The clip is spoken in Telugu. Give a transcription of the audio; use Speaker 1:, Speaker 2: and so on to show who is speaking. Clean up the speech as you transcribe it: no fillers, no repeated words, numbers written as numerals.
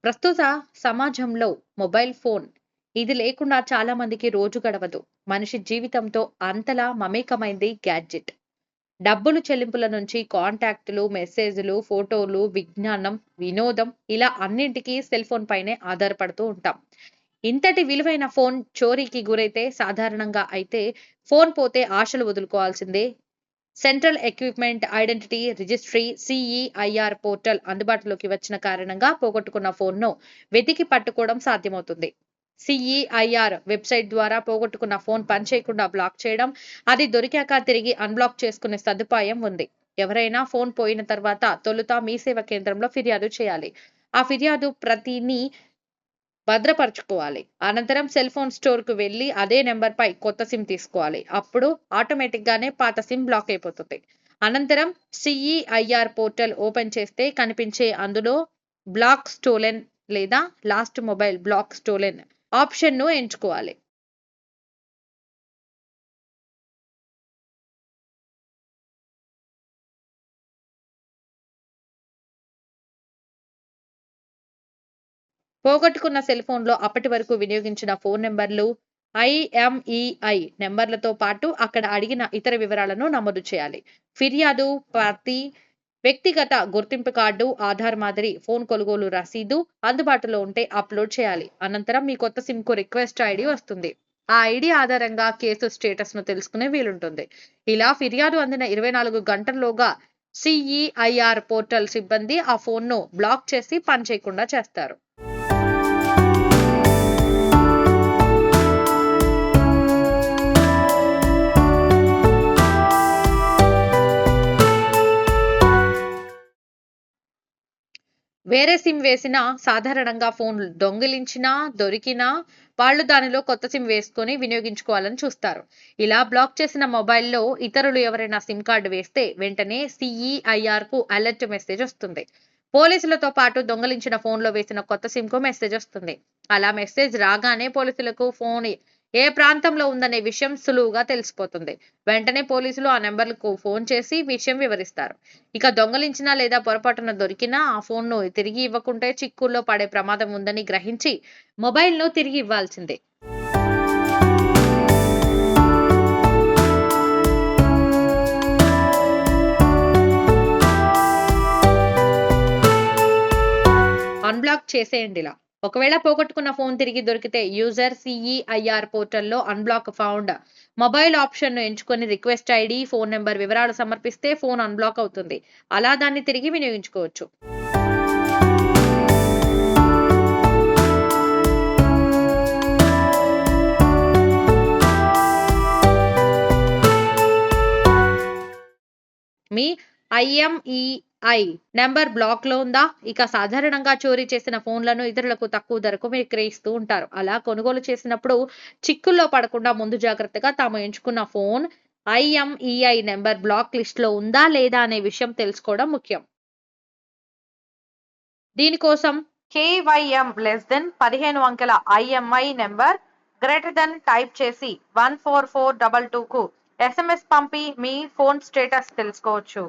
Speaker 1: ప్రస్తుత సమాజంలో మొబైల్ ఫోన్ ఇది లేకుండా చాలా మందికి రోజు గడవదు. మనిషి జీవితంతో అంతలా మమేకమైంది గ్యాడ్జెట్. డబ్బులు చెల్లింపుల నుంచి కాంటాక్టులు, మెసేజ్‌లు, ఫోటోలు, విజ్ఞానం, వినోదం ఇలా అన్నింటికి సెల్ ఫోన్ పైనే ఆధారపడుతూ ఉంటాం. ఇంతటి విలువైన ఫోన్ చోరీకి గురైతే సాధారణంగా అయితే ఫోన్ పోతే ఆశలు వదులుకోవాల్సిందే. Central equipment identity registry (CEIR) portal అందుబాటులోకి వచ్చిన కారణంగా పోగొట్టుకున్న ఫోన్‌ను వెతికి పట్టుకోవడం సాధ్యమవుతుంది. సీఈఐఆర్ వెబ్‌సైట్ ద్వారా పోగొట్టుకున్న ఫోన్ పనిచేయకుండా బ్లాక్ చేయడం, అది దొరికాక తిరిగి అన్‌బ్లాక్ చేసుకునే సదుపాయం ఉంది. ఎవరైనా ఫోన్ పోయిన తర్వాత తొలుత మీ సేవా కేంద్రంలో ఫిర్యాదు చేయాలి. ఆ ఫిర్యాదు ప్రతిని భద్రపరుచుకోవాలి. అనంతరం సెల్ ఫోన్ స్టోర్‌కు వెళ్లి అదే నంబర్‌పై కొత్త సిమ్ తీసుకోవాలి. అప్పుడు ఆటోమేటిక్‌గానే పాత సిమ్ బ్లాక్ అయిపోతుంది. అనంతరం సీఈఐఆర్ పోర్టల్ ఓపెన్ చేస్తే కనిపించే అందులో బ్లాక్ స్టోలెన్ లేదా లాస్ట్ మొబైల్ బ్లాక్ స్టోలెన్ ఆప్షన్‌ను ఎంచుకోవాలి. పోగొట్టుకున్న సెల్ ఫోన్‌లో అప్పటి వరకు వినియోగించిన ఫోన్ నంబర్‌లు, ఐఎంఈఐ నంబర్‌లతో పాటు అక్కడ అడిగిన ఇతర వివరాలను నమోదు చేయాలి. ఫిర్యాదు ప్రతి వ్యక్తిగత గుర్తింపు కార్డు, ఆధార్ మాదిరి ఫోన్ కొనుగోలు రసీదు అందుబాటులో ఉంటే అప్‌లోడ్ చేయాలి. అనంతరం మీ కొత్త సిమ్‌కు రిక్వెస్ట్ ఐడీ వస్తుంది. ఆ ఐడీ ఆధారంగా కేసు స్టేటస్‌ను తెలుసుకునే వీలుంటుంది. ఇలా ఫిర్యాదు అందిన 24 గంటల్లోగా సీఈఐఆర్ పోర్టల్ సిబ్బంది ఆ ఫోన్‌ను బ్లాక్ చేసి పనిచేయకుండా చేస్తారు. వేరే సిమ్ వేసినా సాధారణంగా ఫోన్ దొంగిలించినా, దొరికినా వాళ్ళు దానిలో కొత్త సిమ్ వేసుకొని వినియోగించుకోవాలని చూస్తారు. ఇలా బ్లాక్ చేసిన మొబైల్‌లో ఇతరులు ఎవరైనా సిమ్ కార్డ్ వేస్తే వెంటనే సీఈఐఆర్‌కు అలర్ట్ మెసేజ్ వస్తుంది. పోలీసులతో పాటు దొంగిలించిన ఫోన్‌లో వేసిన కొత్త సిమ్‌కు మెసేజ్ వస్తుంది. అలా మెసేజ్ రాగానే పోలీసులకు ఫోన్ ఏ ప్రాంతంలో ఉందనే విషయం సులువుగా తెలిసిపోతుంది. వెంటనే పోలీసులు ఆ నంబర్‌లకు ఫోన్ చేసి విషయం వివరిస్తారు. ఇక దొంగిలించినా లేదా పొరపాటున దొరికినా ఆ ఫోన్‌ను తిరిగి ఇవ్వకుంటే చిక్కుల్లో పడే ప్రమాదం ఉందని గ్రహించి మొబైల్‌ను తిరిగి ఇవ్వాల్సిందే. అన్‌బ్లాక్ చేసేయండిలా. ఒకవేళ పోగొట్టుకున్న ఫోన్ తిరిగి దొరికితే యూజర్ సీఈఐఆర్ పోర్టల్‌లో అన్‌బ్లాక్ ఫౌండ్ మొబైల్ ఆప్షన్‌ను ఎంచుకొని రిక్వెస్ట్ ఐడీ, ఫోన్ నంబర్ వివరాలు సమర్పిస్తే ఫోన్ అన్‌బ్లాక్ అవుతుంది. అలా దాన్ని తిరిగి వినియోగించుకోవచ్చు. మీ ఐఎంఈఐ నంబర్ బ్లాక్‌లో ఉందా? ఇక సాధారణంగా చోరీ చేసిన ఫోన్‌లను ఇతరులకు తక్కువ ధరకు విక్రయిస్తూ ఉంటారు. అలా కొనుగోలు చేసినప్పుడు చిక్కుల్లో పడకుండా ముందు జాగ్రత్తగా తాము ఎంచుకున్న ఫోన్ ఐఎంఈఐ నంబర్ బ్లాక్ లిస్ట్‌లో ఉందా లేదా అనే విషయం తెలుసుకోవడం ముఖ్యం. దీనికోసం కేవైఎం లెస్ దెన్ 15 అంకెల IMI number greater than type చేసి 14422కు ఎస్ఎంఎస్ పంపి మీ ఫోన్ స్టేటస్ తెలుసుకోవచ్చు.